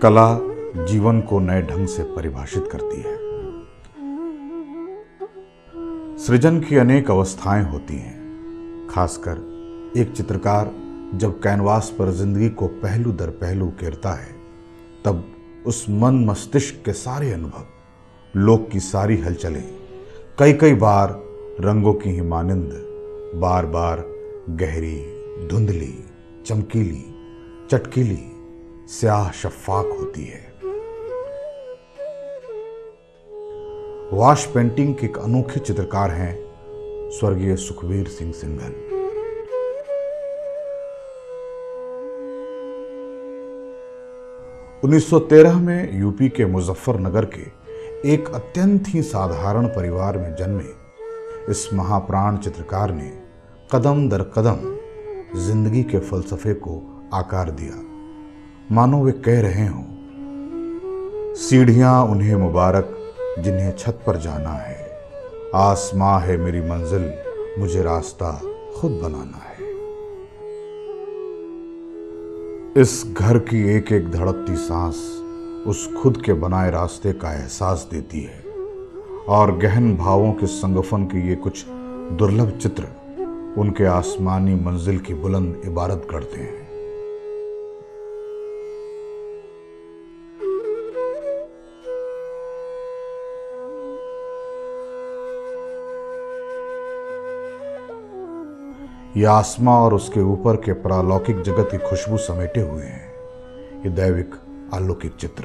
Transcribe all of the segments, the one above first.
कला जीवन को नए ढंग से परिभाषित करती है। सृजन की अनेक अवस्थाएं होती हैं। खासकर एक चित्रकार जब कैनवास पर जिंदगी को पहलू दर पहलू उकेरता है, तब उस मन मस्तिष्क के सारे अनुभव, लोक की सारी हलचलें, कई कई बार रंगों की ही मानिंद, बार बार गहरी, धुंधली, चमकीली, चटकीली, स्याह शफाक होती है। वॉश पेंटिंग के एक अनोखे चित्रकार हैं स्वर्गीय सुखबीर सिंह सिंघल। उन्नीस 1913 में यूपी के मुजफ्फरनगर के एक अत्यंत ही साधारण परिवार में जन्मे इस महाप्राण चित्रकार ने कदम दर कदम जिंदगी के फलसफे को आकार दिया। मानो वे कह रहे हों, सीढ़ियां उन्हें मुबारक जिन्हें छत पर जाना है, आसमां है मेरी मंजिल, मुझे रास्ता खुद बनाना है। इस घर की एक एक धड़कती सांस उस खुद के बनाए रास्ते का एहसास देती है, और गहन भावों के संगठन के ये कुछ दुर्लभ चित्र उनके आसमानी मंजिल की बुलंद इबारत करते हैं। यह आसमां और उसके ऊपर के परालौकिक जगत की खुशबू समेटे हुए हैं ये दैविक अलौकिक चित्र।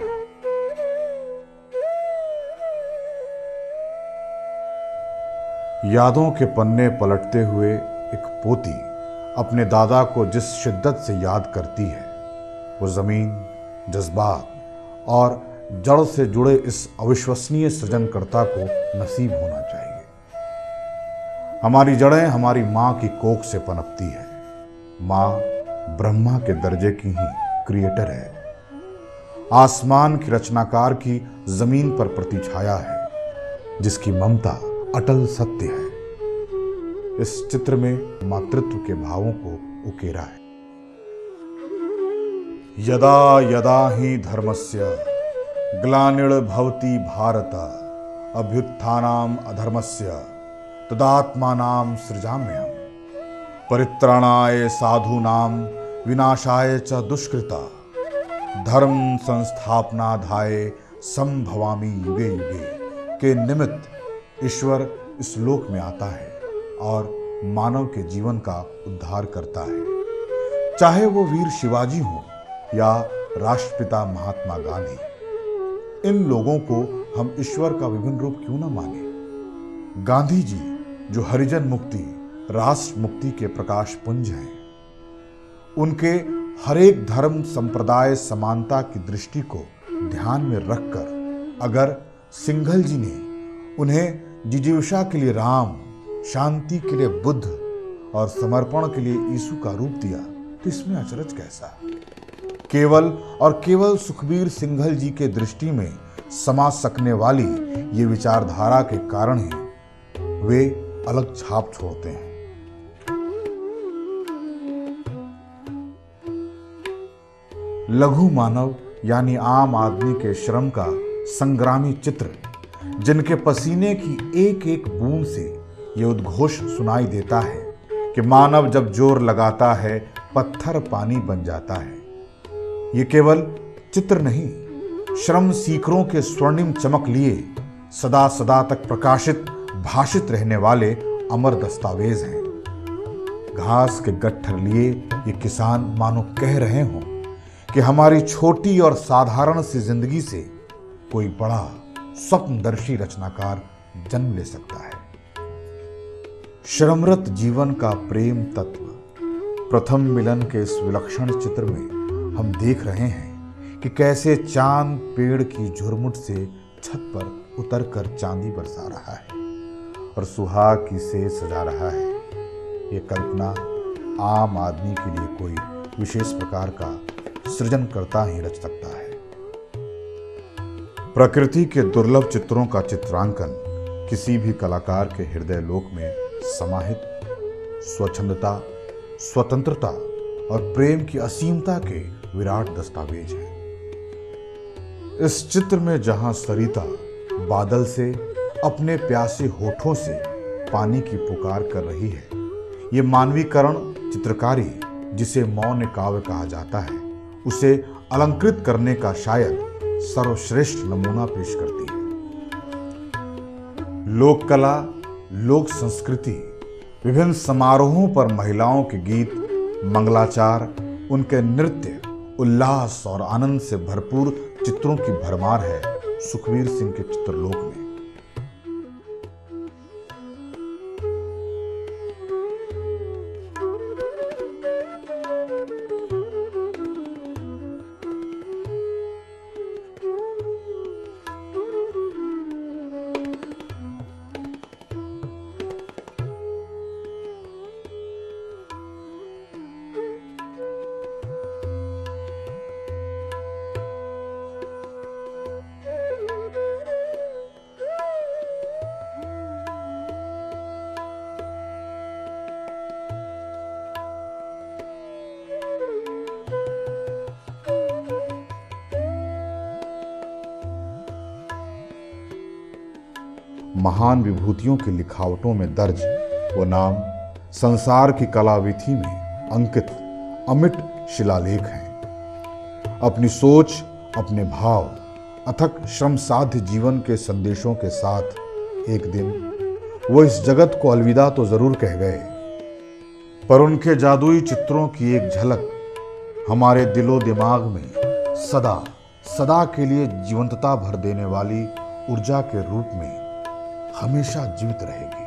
यादों के पन्ने पलटते हुए एक पोती अपने दादा को जिस शिद्दत से याद करती है, वो जमीन, जज्बात और जड़ से जुड़े इस अविश्वसनीय सृजनकर्ता को नसीब होना चाहिए। हमारी जड़ें हमारी माँ की कोख से पनपती है। माँ ब्रह्मा के दर्जे की ही क्रिएटर है, आसमान की रचनाकार की जमीन पर प्रतिछाया है, जिसकी ममता अटल सत्य है। इस चित्र में मातृत्व के भावों को उकेरा है। यदा यदा ही धर्मस्य ग्लानिर् भवति भारत अभ्युत्थानम् अधर्मस्य तदात्मानां सृजाम्यहम् परित्राणाय साधूनां विनाशाय च दुष्कृता धर्म संस्थापनाधाय संभवामि युगे युगे के निमित्त ईश्वर इस लोक में आता है और मानव के जीवन का उद्धार करता है। चाहे वो वीर शिवाजी हो या राष्ट्रपिता महात्मा गांधी, इन लोगों को हम ईश्वर का विभिन्न रूप क्यों न माने। गांधी जी जो हरिजन मुक्ति, राष्ट्र मुक्ति के प्रकाश पुंज हैं, उनके हरेक धर्म संप्रदाय समानता की दृष्टि को ध्यान में रखकर अगर सिंघल जी ने उन्हें जिजीविषा के लिए राम, शांति के लिए बुद्ध और समर्पण के लिए यीशु का रूप दिया, तो इसमें अचरज कैसा। केवल और केवल सुखबीर सिंघल जी के दृष्टि में समा सकने वाली ये विचारधारा के कारण ही वे अलग छाप छोड़ते हैं। लघु मानव यानी आम आदमी के श्रम का संग्रामी चित्र, जिनके पसीने की एक एक बूंद से ये उद्घोष सुनाई देता है कि मानव जब जोर लगाता है पत्थर पानी बन जाता है। ये केवल चित्र नहीं, श्रम सीकरों के स्वर्णिम चमक लिए सदा सदा तक प्रकाशित भाषित रहने वाले अमर दस्तावेज हैं। घास के गट्ठर लिए ये किसान मानो कह रहे हों कि हमारी छोटी और साधारण सी जिंदगी से कोई बड़ा स्वप्नदर्शी रचनाकार जन्म ले सकता है। श्रमरत जीवन का प्रेम तत्व प्रथम मिलन के इस विलक्षण चित्र में हम देख रहे हैं कि कैसे चांद पेड़ की झुरमुट से छत पर उतर कर चांदी बरसा रहा है और सुहाग की सेज सजा रहा है। ये कल्पना आम आदमी के लिए कोई विशेष प्रकार का सृजन करता ही रच सकता है। प्रकृति के दुर्लभ चित्रों का चित्रांकन किसी भी कलाकार के हृदय लोक में समाहित स्वच्छंदता, स्वतंत्रता और प्रेम की असीमता के विराट दस्तावेज हैं। इस चित्र में जहां सरिता बादल से अपने प्यासे होठों से पानी की पुकार कर रही है, ये मानवीकरण चित्रकारी जिसे मौन काव्य कहा जाता है, उसे अलंकृत करने का शायद सर्वश्रेष्ठ नमूना पेश करती है। लोक कला, लोक संस्कृति, विभिन्न समारोहों पर महिलाओं के गीत, मंगलाचार, उनके नृत्य, उल्लास और आनंद से भरपूर चित्रों की भरमार है सुखवीर सिंह के चित्रलोक में। महान विभूतियों की लिखावटों में दर्ज वो नाम संसार की कला विधि में अंकित अमिट शिलालेख हैं। अपनी सोच, अपने भाव, अथक श्रम साध्य जीवन के संदेशों के साथ एक दिन वो इस जगत को अलविदा तो जरूर कह गए, पर उनके जादुई चित्रों की एक झलक हमारे दिलो दिमाग में सदा सदा के लिए जीवंतता भर देने वाली ऊर्जा के रूप में हमेशा जीवित रहेगी।